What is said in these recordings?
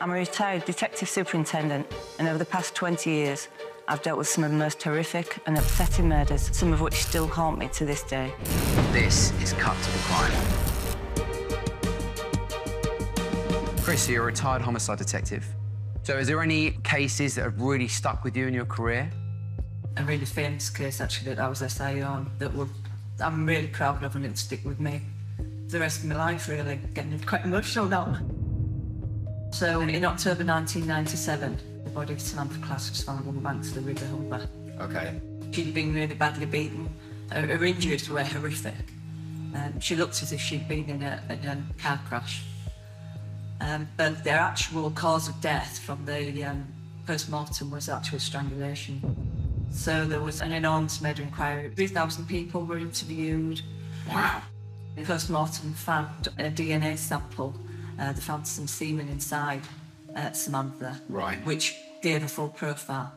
I'm a retired detective superintendent, and over the past 20 years, I've dealt with some of the most horrific and upsetting murders, some of which still haunt me to this day. This is Cut to the Crime. Chris, you're a retired homicide detective. So is there any cases that have really stuck with you in your career? A really famous case, actually, that I was SI on, I'm really proud of, and it'll stick with me the rest of my life, really. Getting quite emotional now. So in October 1997, the body of Samantha Class was found on the banks of the River Humber. OK. She'd been really badly beaten. Her injuries were horrific. She looked as if she'd been in a car crash. But their actual cause of death from the post-mortem was actual strangulation. So there was an enormous murder inquiry. 3,000 people were interviewed. Wow. The post-mortem found a DNA sample. They found some semen inside Samantha, right, which gave a full profile.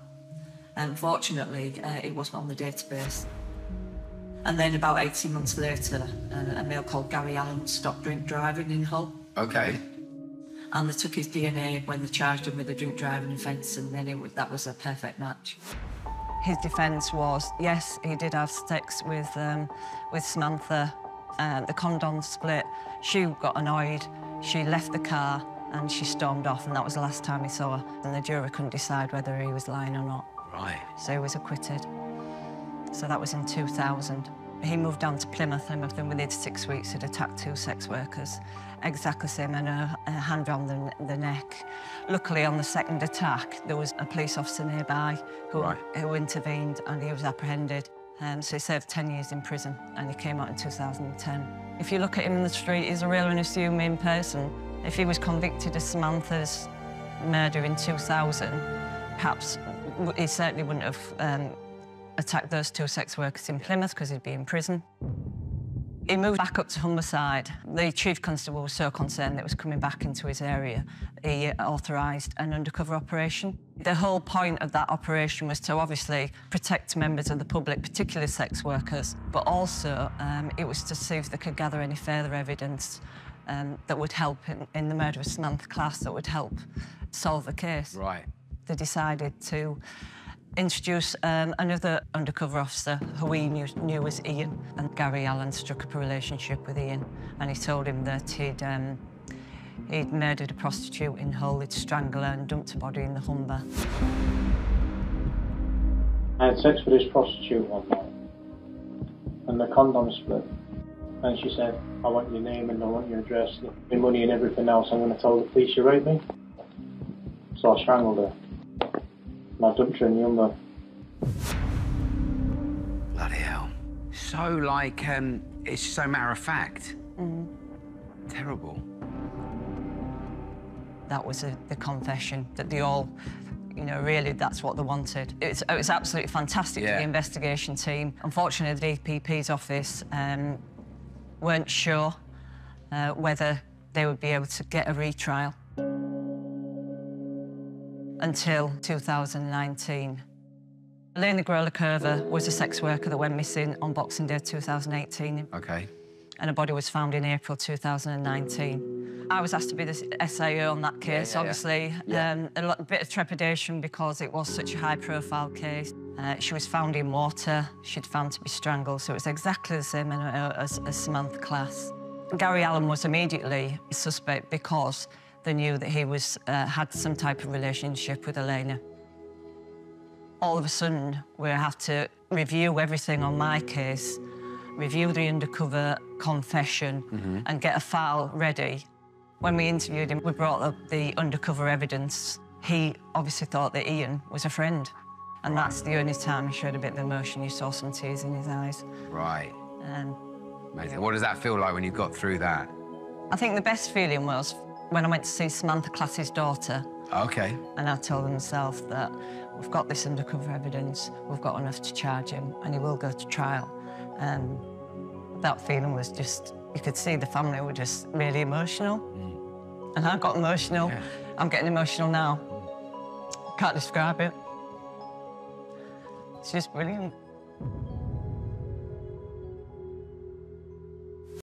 Unfortunately, it wasn't on the database. And then about 18 months later, a male called Gary Allen stopped drink driving in Hull. OK. And they took his DNA when they charged him with a drink driving offence, and then that was a perfect match. His defence was, yes, he did have sex with Samantha. The condom split. She got annoyed. She left the car and she stormed off, and that was the last time he saw her. And the jury couldn't decide whether he was lying or not. Right. So he was acquitted. So that was in 2000. He moved down to Plymouth, and within 6 weeks he'd attacked 2 sex workers. Exactly the same, and a hand around the neck. Luckily, on the second attack, there was a police officer nearby who intervened, and he was apprehended. So he served 10 years in prison, and he came out in 2010. If you look at him in the street, he's a real unassuming person. If he was convicted of Samantha's murder in 2000, perhaps he certainly wouldn't have attacked those 2 sex workers in Plymouth, because he'd be in prison. He moved back up to Humberside. The chief constable was so concerned that it was coming back into his area, he authorised an undercover operation. The whole point of that operation was to obviously protect members of the public, particularly sex workers, but also it was to see if they could gather any further evidence that would help in the murder of Samantha Class, that would help solve the case. Right. They decided to introduce another undercover officer who we knew as Ian, and Gary Allen struck up a relationship with Ian, and he told him that he'd murdered a prostitute in Hull, he'd strangled her and dumped her body in the Humber. I had sex with this prostitute one night, and the condom split, and she said, I want your name and I want your address, your money and everything else. I'm going to tell the police you raped me. So I strangled her. I dumped her in the Humber. Bloody hell. So, like, it's so matter of fact. Terrible. That was the confession that they all, you know, really, that's what they wanted. It was absolutely fantastic for the investigation team. Unfortunately, the DPP's office weren't sure whether they would be able to get a retrial until 2019. Elena Grolakova was a sex worker that went missing on Boxing Day 2018. OK. And her body was found in April 2019. I was asked to be the SIO on that case, obviously. A bit of trepidation because it was such a high-profile case. She was found in water. She'd found to be strangled, so it was exactly the same as Samantha Class. Gary Allen was immediately a suspect because they knew that he had some type of relationship with Elena. All of a sudden, we have to review everything on my case, review the undercover confession, and get a file ready. When we interviewed him, we brought up the undercover evidence. He obviously thought that Ian was a friend, and that's the only time he showed a bit of emotion. You saw some tears in his eyes. Right. Amazing. What does that feel like when you got through that? I think the best feeling was when I went to see Samantha Class's daughter. OK. And I told himself that we've got this undercover evidence, we've got enough to charge him, and he will go to trial. That feeling was just, you could see the family were just really emotional. And I got emotional. Yeah. I'm getting emotional now. Can't describe it. It's just brilliant.